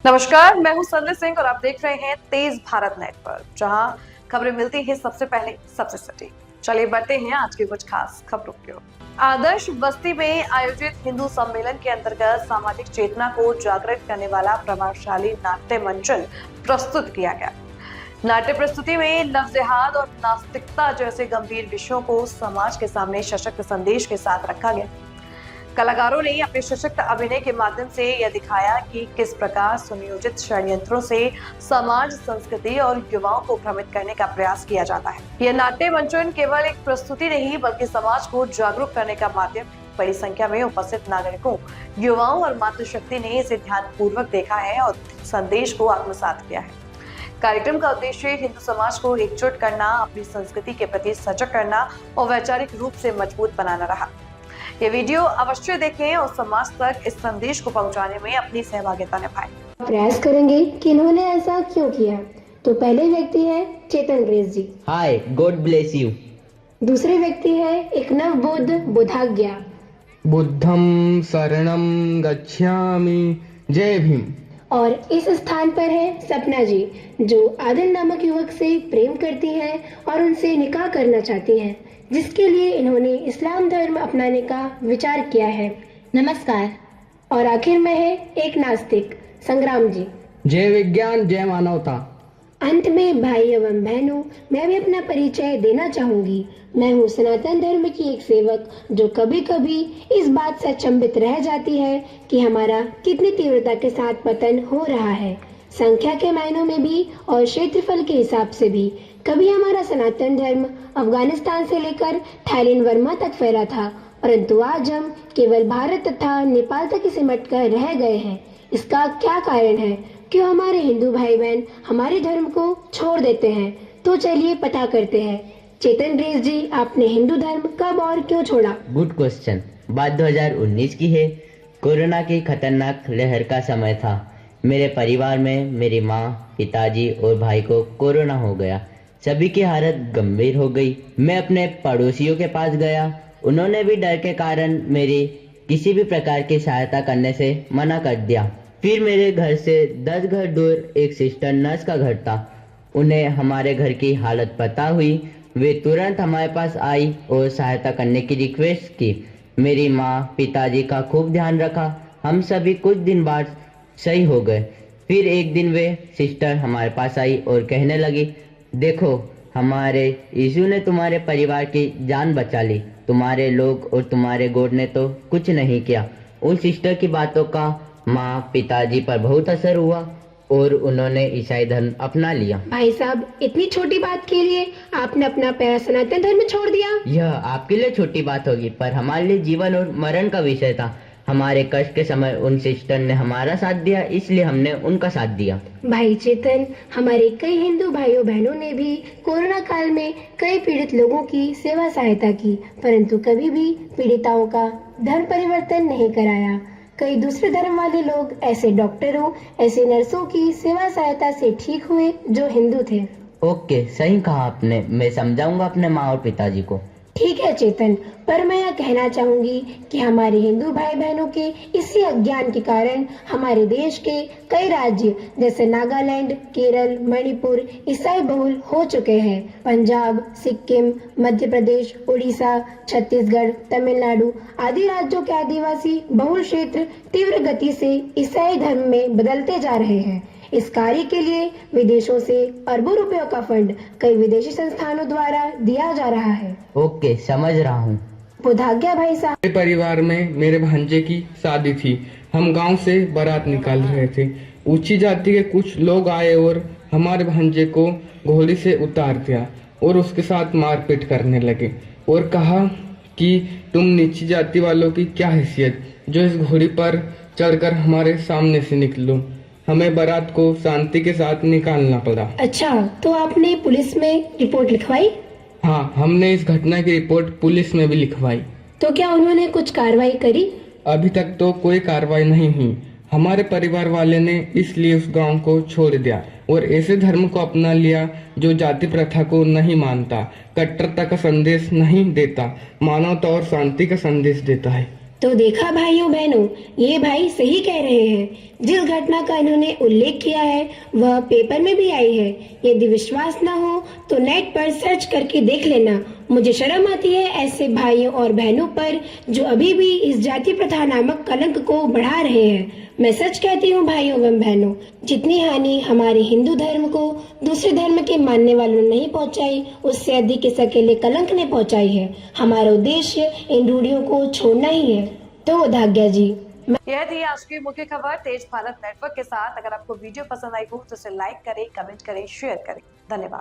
नमस्कार, मैं हूं संजय सिंह और आप देख रहे हैं तेज भारत नेटवर्क, जहां खबरें मिलती हैं सबसे पहले सबसे सटीक। चलिए बढ़ते हैं आज की कुछ खास खबरों की ओर। आदर्श बस्ती में आयोजित हिंदू सम्मेलन के अंतर्गत सामाजिक चेतना को जागृत करने वाला प्रभावशाली नाट्य मंचन प्रस्तुत किया गया। नाट्य प्रस्तुति में लव जिहाद और नास्तिकता जैसे गंभीर विषयों को समाज के सामने सशक्त संदेश के साथ रखा गया। कलाकारों ने अपने सशक्त अभिनय के माध्यम से यह दिखाया कि किस प्रकार सुनियोजित षड्यंत्रों से समाज, संस्कृति और युवाओं को भ्रमित करने का प्रयास किया जाता है। यह नाट्य मंचन केवल एक प्रस्तुति नहीं बल्कि समाज को जागरूक करने का माध्यम। बड़ी संख्या में उपस्थित नागरिकों, युवाओं और मातृशक्ति ने इसे ध्यानपूर्वक देखा है और संदेश को आत्मसात किया है। कार्यक्रम का उद्देश्य हिंदू समाज को एकजुट करना, अपनी संस्कृति के प्रति सजग करना और वैचारिक रूप से मजबूत बनाना रहा। ये वीडियो अवश्य देखें और समाज तक इस संदेश को पहुंचाने में अपनी सहभागिता निभाएं। प्रयास करेंगे कि इन्होंने ऐसा क्यों किया। तो पहले व्यक्ति है चेतन रेस ji. Hi, God bless you. दूसरे व्यक्ति है एक नवबोध बुधाज्ञा। बुद्धम शरणम गच्छामि, जय भीम। और इस स्थान पर है सपना जी, जो आदिल नामक युवक से प्रेम करती हैं और उनसे निकाह करना चाहती हैं, जिसके लिए इन्होंने इस्लाम धर्म अपनाने का विचार किया है। नमस्कार। और आखिर में है एक नास्तिक संग्राम जी। जय विज्ञान, जय मानवता। अंत में भाई एवं बहनों, मैं भी अपना परिचय देना चाहूंगी। मैं हूँ सनातन धर्म की एक सेवक, जो कभी कभी इस बात से अचंभित रह जाती है कि हमारा कितनी तीव्रता के साथ पतन हो रहा है, संख्या के मायनों में भी और क्षेत्रफल के हिसाब से भी। कभी हमारा सनातन धर्म अफगानिस्तान से लेकर थाईलैंड वर्मा तक फैला था, परंतु आज हम केवल भारत तथा नेपाल तक ही सिमट कर रह गए हैं। इसका क्या कारण है? क्यों हमारे हिंदू भाई बहन हमारे धर्म को छोड़ देते हैं? तो चलिए पता करते हैं। चेतन रेस जी, आपने हिंदू धर्म कब और क्यों छोड़ा? Good question. बात 2019 की है। कोरोना की खतरनाक लहर का समय था। मेरे परिवार में मेरी माँ, पिताजी और भाई को कोरोना हो गया। सभी की हालत गंभीर हो गई। मैं अपने पड़ोसियों के पास गया। उन्होंने भी डर के कारण मेरी किसी भी प्रकार की सहायता करने से मना कर दिया। फिर मेरे घर से 10 घर दूर एक सिस्टर नर्स का घर था। उन्हें हमारे घर की हालत पता हुई। वे तुरंत हमारे पास आई और सहायता करने की रिक्वेस्ट की। मेरी माँ, पिताजी का खूब ध्यान रखा। हम सभी कुछ दिन बाद सही हो गए। फिर एक दिन वे सिस्टर हमारे पास आई और कहने लगी, देखो, हमारे यीशु ने तुम्हारे परिवार की जान बचा ली। तुम्हारे लोग और तुम्हारे गॉड ने तो कुछ नहीं किया। उन सिस्टर की बातों का माँ, पिताजी पर बहुत असर हुआ और उन्होंने ईसाई धर्म अपना लिया। भाई साहब, इतनी छोटी बात के लिए आपने अपना प्यारा सनातन धर्म छोड़ दिया? यह आपके लिए छोटी बात होगी, पर हमारे लिए जीवन और मरण का विषय था। हमारे कष्ट के समय उन सिस्टर ने हमारा साथ दिया, इसलिए हमने उनका साथ दिया। भाई चेतन, हमारे कई हिंदू भाइयों बहनों ने भी कोरोना काल में कई पीड़ित लोगों की सेवा सहायता की, परंतु कभी भी पीड़िताओं का धर्म परिवर्तन नहीं कराया। कई दूसरे धर्म वाले लोग ऐसे डॉक्टरों, ऐसे नर्सों की सेवा सहायता से ठीक हुए जो हिंदू थे। ओके, सही कहा आपने। मैं समझाऊंगा अपने माँ और पिताजी को। ठीक है चेतन, पर मैं यह कहना चाहूंगी कि हमारे हिंदू भाई बहनों के इसी अज्ञान के कारण हमारे देश के कई राज्य जैसे नागालैंड, केरल, मणिपुर ईसाई बहुल हो चुके हैं। पंजाब, सिक्किम, मध्य प्रदेश, उड़ीसा, छत्तीसगढ़, तमिलनाडु आदि राज्यों के आदिवासी बहुल क्षेत्र तीव्र गति से ईसाई धर्म में बदलते जा रहे हैं। इस कार्य के लिए विदेशों से अरबों रुपयों का फंड कई विदेशी संस्थानों द्वारा दिया जा रहा है। ओके, समझ रहा हूँ। बुधाज्ञा भाई साहब, मेरे परिवार में मेरे भांजे की शादी थी। हम गांव से बारात निकाल रहे थे। ऊंची जाति के कुछ लोग आए और हमारे भांजे को घोड़ी से उतार दिया और उसके साथ मारपीट करने लगे और कहा कि तुम नीची जाति वालों की क्या हैसियत जो इस घोड़ी पर चढ़कर हमारे सामने से निकलो। हमें बारात को शांति के साथ निकालना पड़ा। अच्छा, तो आपने पुलिस में रिपोर्ट लिखवाई? हाँ, हमने इस घटना की रिपोर्ट पुलिस में भी लिखवाई। तो क्या उन्होंने कुछ कार्रवाई करी? अभी तक तो कोई कार्रवाई नहीं हुई। हमारे परिवार वाले ने इसलिए उस गांव को छोड़ दिया और ऐसे धर्म को अपना लिया जो जाति प्रथा को नहीं मानता, कट्टरता का संदेश नहीं देता, मानवता और शांति का संदेश देता है। तो देखा भाइयों बहनों, ये भाई सही कह रहे हैं। जिस घटना का इन्होंने उल्लेख किया है वह पेपर में भी आई है। यदि विश्वास ना हो तो नेट पर सर्च करके देख लेना। मुझे शर्म आती है ऐसे भाइयों और बहनों पर जो अभी भी इस जाति प्रथा नामक कलंक को बढ़ा रहे हैं। मैं सच कहती हूँ भाइयों एवं बहनों, जितनी हानि हमारे हिंदू धर्म को दूसरे धर्म के मानने वालों ने नहीं पहुंचाई, उससे अधिक इस अकेले कलंक ने पहुंचाई है। हमारा उद्देश्य इन रूढ़ियों को छोड़ना ही है। तो धाग्या जी, यह थी आज की मुख्य खबर तेज भारत नेटवर्क के साथ। अगर आपको वीडियो पसंद आई हो तो इसे लाइक करें, कमेंट करें, शेयर करें। धन्यवाद।